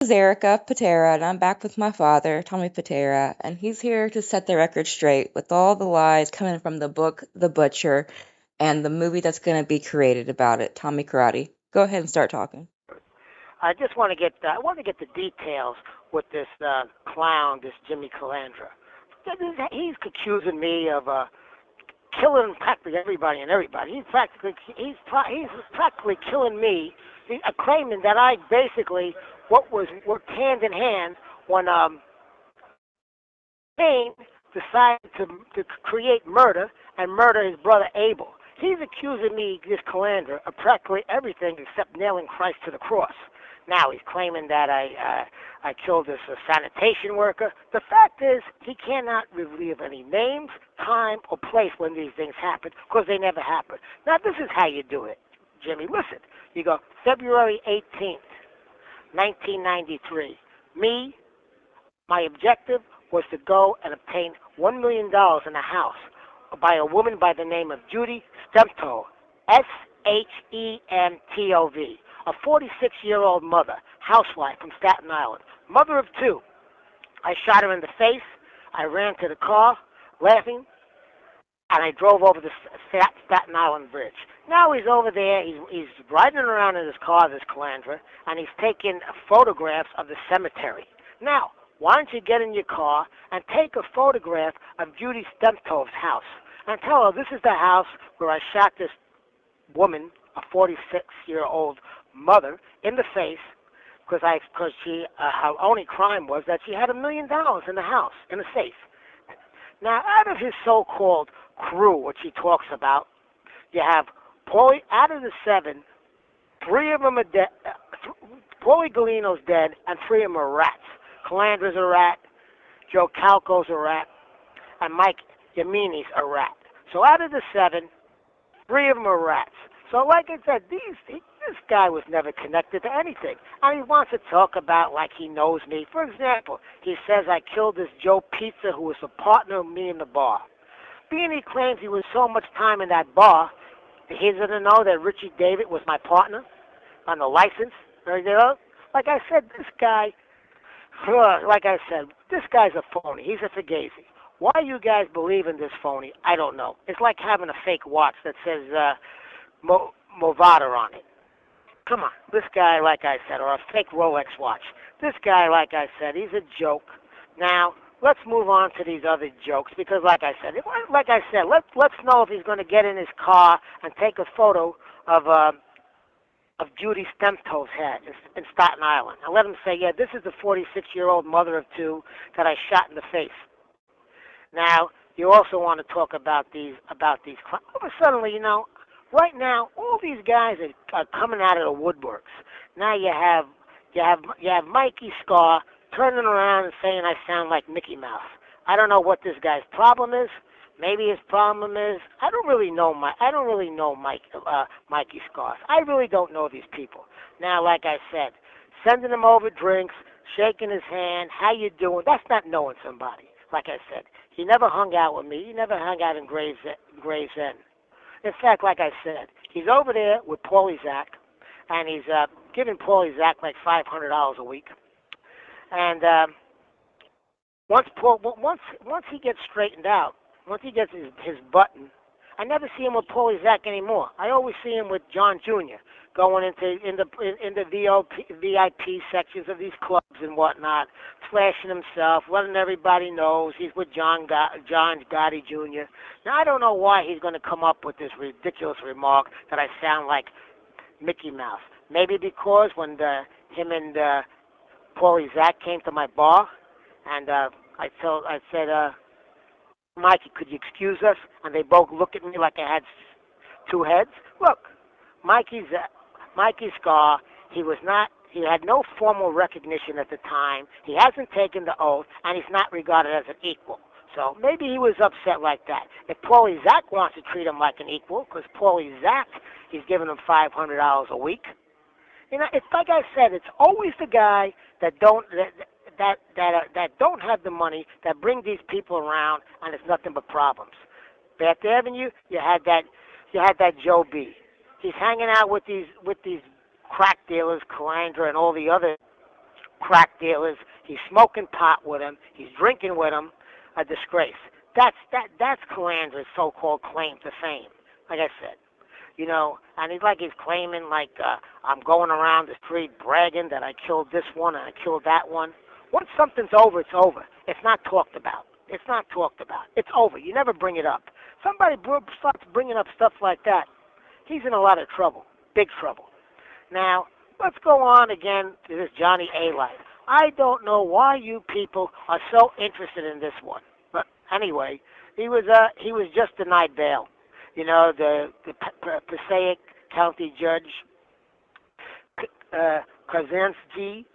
This is Erica Pitera, and I'm back with my father, Tommy Patera, and he's here to set the record straight with all the lies coming from the book The Butcher and the movie that's going to be created about it, Tommy Karate. Go ahead and start talking. I just want to get I want to get the details with this clown, this Jimmy Calandra. He's accusing me of killing practically everybody and everybody. He's practically killing me, claiming that I basically what was worked hand in hand when Cain decided to create murder and murder his brother Abel. He's accusing me, this Calandra, of practically everything except nailing Christ to the cross. Now he's claiming that I killed this sanitation worker. The fact is, he cannot reveal any names, time, or place when these things happen because they never happen. Now this is how you do it, Jimmy. Listen, you go February 18th, 1993. My objective was to go and obtain $1 million in a house by a woman by the name of Judy Stemtov, Shemtov, a 46-year-old mother, housewife from Staten Island, mother of two. I shot her in the face. I ran to the car, laughing, and I drove over the Staten Island Bridge. Now he's over there. He's riding around in his car, this Calandra, and he's taking photographs of the cemetery. Now, why don't you get in your car and take a photograph of Judy Stemtov's house and tell her this is the house where I shot this woman, a 46-year-old mother, in the face because her only crime was that she had $1 million in the house, in a safe. Now, out of his so-called crew, which he talks about, you have Paulie, out of the seven, three of them are dead. Paulie Galino's dead, and three of them are rats. Calandra's a rat, Joe Calco's a rat, and Mike Yamini's a rat. So out of the seven, three of them are rats. So like I said, this guy was never connected to anything. And he wants to talk about like he knows me. For example, he says I killed this Joe Pizza who was a partner of me in the bar. Being he claims he was so much time in that bar, he doesn't know that Richie David was my partner on the license. You know? Like I said, this guy, this guy's a phony. He's a fugazi. Why you guys believe in this phony, I don't know. It's like having a fake watch that says Movada on it. Come on, this guy, like I said, or a fake Rolex watch. This guy, like I said, he's a joke. Now, let's move on to these other jokes because, like I said, let's know if he's going to get in his car and take a photo of Judy Stemtov's head in Staten Island. And let him say, yeah, this is the 46-year-old mother of two that I shot in the face. Now, you also want to talk about these crimes. All of a sudden, right now, all these guys are coming out of the woodworks. Now you have Mikey Scars turning around and saying I sound like Mickey Mouse. I don't know what this guy's problem is. Maybe his problem is I don't really know Mikey Scars. I really don't know these people. Now, like I said, sending him over drinks, shaking his hand, how you doing? That's not knowing somebody. Like I said, he never hung out with me. He never hung out in Gravesend. In fact, like I said, he's over there with Paulie Zach, and he's giving Paulie Zach like $500 a week. And once he gets straightened out, once he gets his button, I never see him with Paulie Zach anymore. I always see him with John Jr. going in the VIP sections of these clubs and whatnot, flashing himself, letting everybody know he's with John Gotti Jr. Now, I don't know why he's going to come up with this ridiculous remark that I sound like Mickey Mouse. Maybe because when him and Paulie Zach came to my bar, and I said, Mikey, could you excuse us? And they both looked at me like I had two heads. Look, Mikey Scars, he had no formal recognition at the time. He hasn't taken the oath, and he's not regarded as an equal. So maybe he was upset like that. If Paulie Zach wants to treat him like an equal, because Paulie Zach, he's giving him $500 a week. It's like I said, it's always the guy that don't have the money that bring these people around, and it's nothing but problems. Bath Avenue, you had that Joe B. He's hanging out with these crack dealers, Calandra, and all the other crack dealers. He's smoking pot with them. He's drinking with them. A disgrace. That's Calandra's so-called claim to fame. Like I said, and he's claiming I'm going around the street bragging that I killed this one and I killed that one. Once something's over, it's over. It's not talked about. It's not talked about. It's over. You never bring it up. Somebody starts bringing up stuff like that, he's in a lot of trouble, big trouble. Now, let's go on again to this Johnny Alite. I don't know why you people are so interested in this one. But anyway, he was just denied bail. The Passaic County Judge, Krasinski,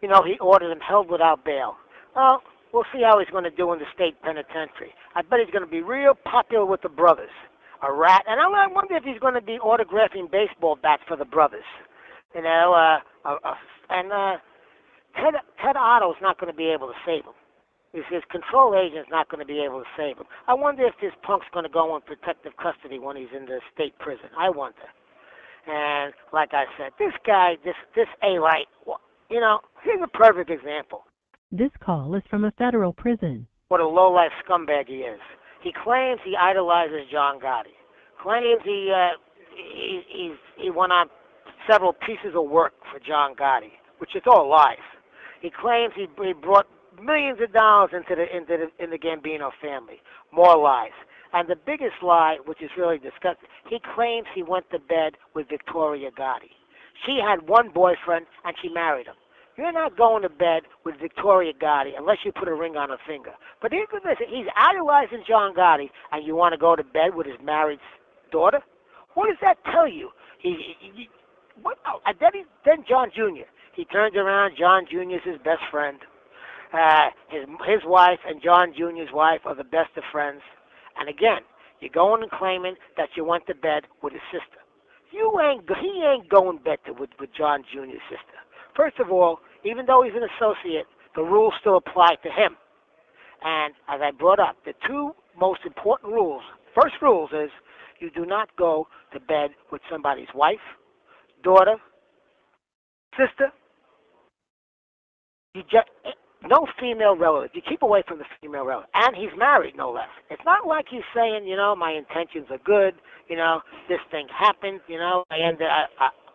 he ordered him held without bail. Well, we'll see how he's going to do in the state penitentiary. I bet he's going to be real popular with the brothers. A rat. And I wonder if he's going to be autographing baseball bats for the brothers. And Ted Otto's not going to be able to save him. His control agent's not going to be able to save him. I wonder if this punk's going to go in protective custody when he's in the state prison. I wonder. And like I said, this guy, this Alite, here's a perfect example. This call is from a federal prison. What a low-life scumbag he is. He claims he idolizes John Gotti. Claims he went on several pieces of work for John Gotti, which is all lies. He claims he brought millions of dollars into the Gambino family. More lies. And the biggest lie, which is really disgusting, he claims he went to bed with Victoria Gotti. She had one boyfriend and she married him. You're not going to bed with Victoria Gotti unless you put a ring on her finger. But he's idolizing John Gotti, and you want to go to bed with his married daughter? What does that tell you? Then John Jr. He turns around. John Jr. is his best friend. His wife and John Jr.'s wife are the best of friends. And again, you're going and claiming that you went to bed with his sister. He ain't going to bed with John Jr.'s sister. First of all, even though he's an associate, the rules still apply to him. And as I brought up, the two most important rules, first rules is you do not go to bed with somebody's wife, daughter, sister. No female relative. You keep away from the female relative. And he's married, no less. It's not like he's saying, my intentions are good, this thing happened,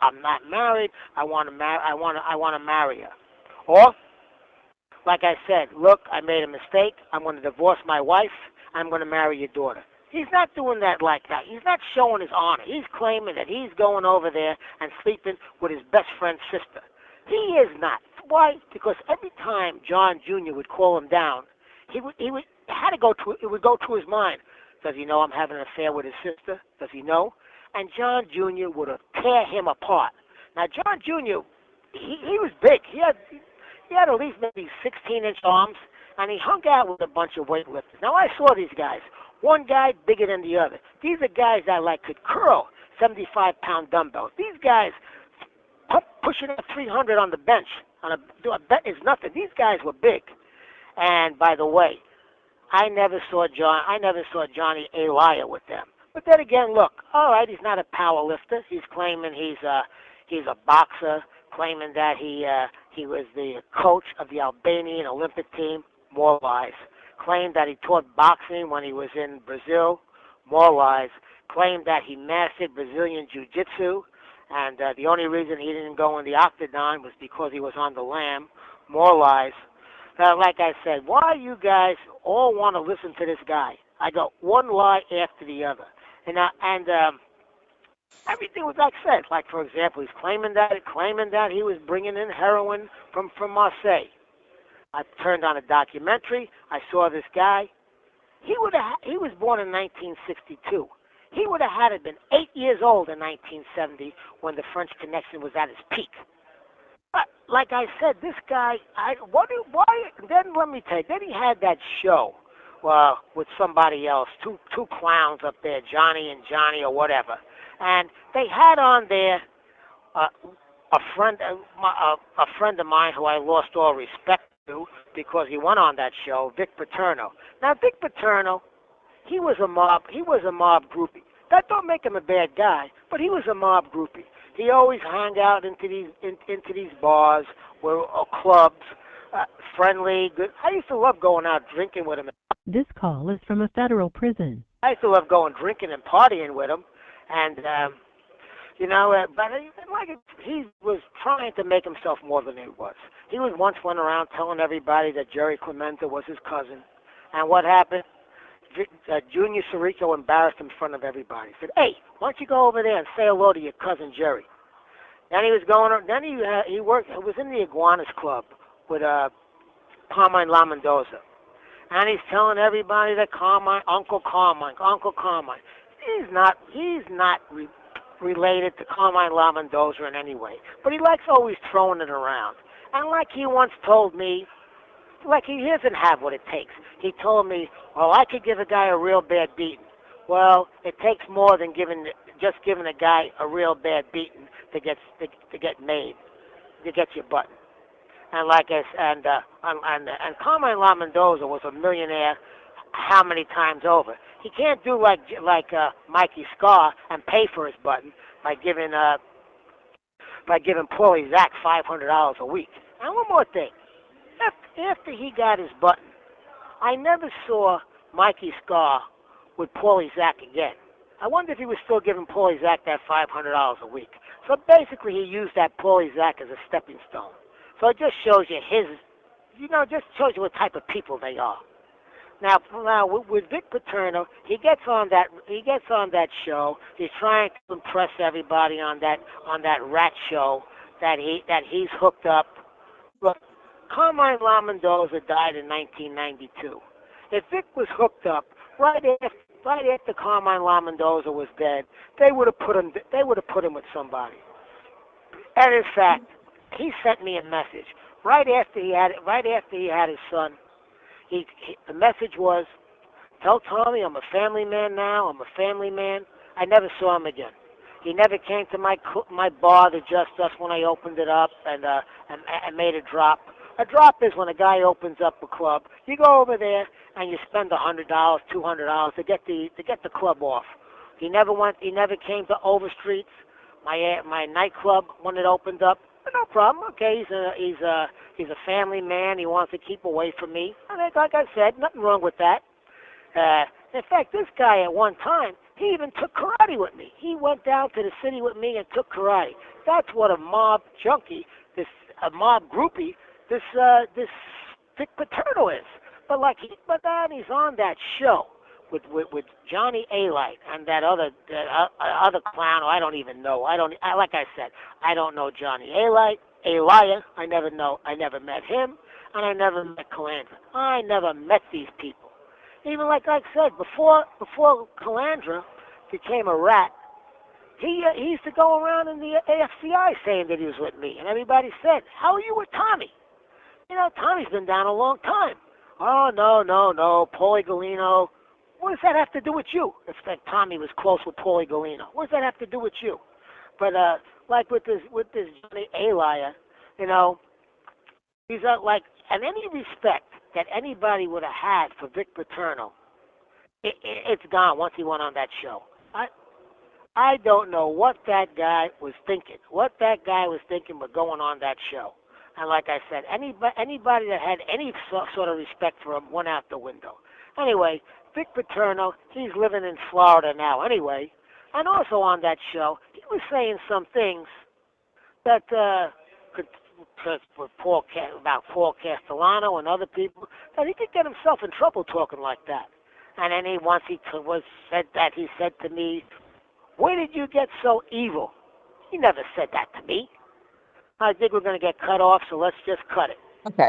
I'm not married. I want to marry her. Or, like I said, look, I made a mistake. I'm going to divorce my wife. I'm going to marry your daughter. He's not doing that like that. He's not showing his honor. He's claiming that he's going over there and sleeping with his best friend's sister. He is not. Why? Because every time John Jr. would call him down, it would go to his mind. Does he know I'm having an affair with his sister? Does he know? And John Jr. would tear him apart. Now, John Jr., he was big. He had at least maybe 16-inch arms, and he hung out with a bunch of weightlifters. Now, I saw these guys. One guy bigger than the other. These are guys that could curl 75-pound dumbbells. These guys pushing up 300 on the bench. A bet is nothing. These guys were big. And by the way, I never saw Johnny a liar with them. But then again, look, all right, he's not a power lifter. He's claiming he's a boxer, claiming that he was the coach of the Albanian Olympic team. More lies. Claimed that he taught boxing when he was in Brazil. More lies. Claimed that he mastered Brazilian jiu-jitsu, and the only reason he didn't go in the octagon was because he was on the lam. More lies. Like I said, why you guys all want to listen to this guy? I got one lie after the other. And everything was like I said. Like, for example, he's claiming that he was bringing in heroin from Marseille. I turned on a documentary. I saw this guy. He was born in 1962. He would have had to been 8 years old in 1970 when the French Connection was at its peak. But like I said, this guy, then let me tell you, then he had that show with somebody else, two clowns up there, Johnny and Johnny or whatever. And they had on there a friend of mine who I lost all respect to because he went on that show, Vic Paterno. Now, Vic Paterno, he was a mob groupie. That don't make him a bad guy, but he was a mob groupie. He always hung out into these bars, or clubs, friendly, good. I used to love going out drinking with him. This call is from a federal prison. I used to love going drinking and partying with him, and but he was trying to make himself more than he was. He was once went around telling everybody that Jerry Clemente was his cousin, and what happened? Junior Sirico embarrassed him in front of everybody. He said, "Hey, why don't you go over there and say hello to your cousin Jerry?" Then he was going. Then he worked. He was in the Iguanas Club with Carmine La Mendoza, and he's telling everybody that Uncle Carmine. He's not related to Carmine La Mendoza in any way, but he likes always throwing it around. And like he once told me, like he doesn't have what it takes. He told me, "Oh, I could give a guy a real bad beating." Well, it takes more than just giving a guy a real bad beating to get your button. And and Carmine La Mendoza was a millionaire how many times over? He can't do like Mikey Scars and pay for his button by giving Paulie Zach $500 a week. And one more thing, after he got his button, I never saw Mikey Scars with Paulie Zach again. I wonder if he was still giving Paulie Zach that $500 a week. So basically, he used that Paulie Zach as a stepping stone. So it just shows you just shows you what type of people they are. Now with Vic Paterno, he gets on that show. He's trying to impress everybody on that rat show that he's hooked up. Look, Carmine La Mendoza died in 1992. If Vic was hooked up right after Carmine La Mendoza was dead, they would have put him with somebody. And in fact, he sent me a message right after he had his son. The message was, "Tell Tommy I'm a family man now. I'm a family man." I never saw him again. He never came to my bar to Just Us when I opened it up and made a drop. A drop is when a guy opens up a club. You go over there and you spend $100, $200 to get the club off. He never came to Overstreet's, my nightclub when it opened up. No problem. Okay, he's a family man. He wants to keep away from me. And like I said, nothing wrong with that. In fact, this guy at one time, he even took karate with me. He went down to the city with me and took karate. That's what a mob junkie, a mob groupie, this Vic Paterno is. But then he's on that show with Johnny Alite and that other clown who I don't even know. Like I said, I don't know Johnny Alite. Elia, I never met him, and I never met Calandra. I never met these people. Even like I said, before Calandra became a rat, he used to go around in the AFCI saying that he was with me, and everybody said, "How are you with Tommy?" Tommy's been down a long time. "Oh, no, Paulie Galino." What does that have to do with you? If that Tommy was close with Paulie Galino, what does that have to do with you? But like with this Johnny Elia, he's like, in any respect that anybody would have had for Vic Paterno, it's gone once he went on that show. I don't know what that guy was thinking. What that guy was thinking but going on that show. And like I said, anybody that had any sort of respect for him went out the window. Anyway, Vic Paterno, he's living in Florida now anyway. And also on that show, he was saying some things that about Paul Castellano and other people, that he could get himself in trouble talking like that. And then he said to me, "Where did you get so evil?" He never said that to me. I think we're going to get cut off, so let's just cut it.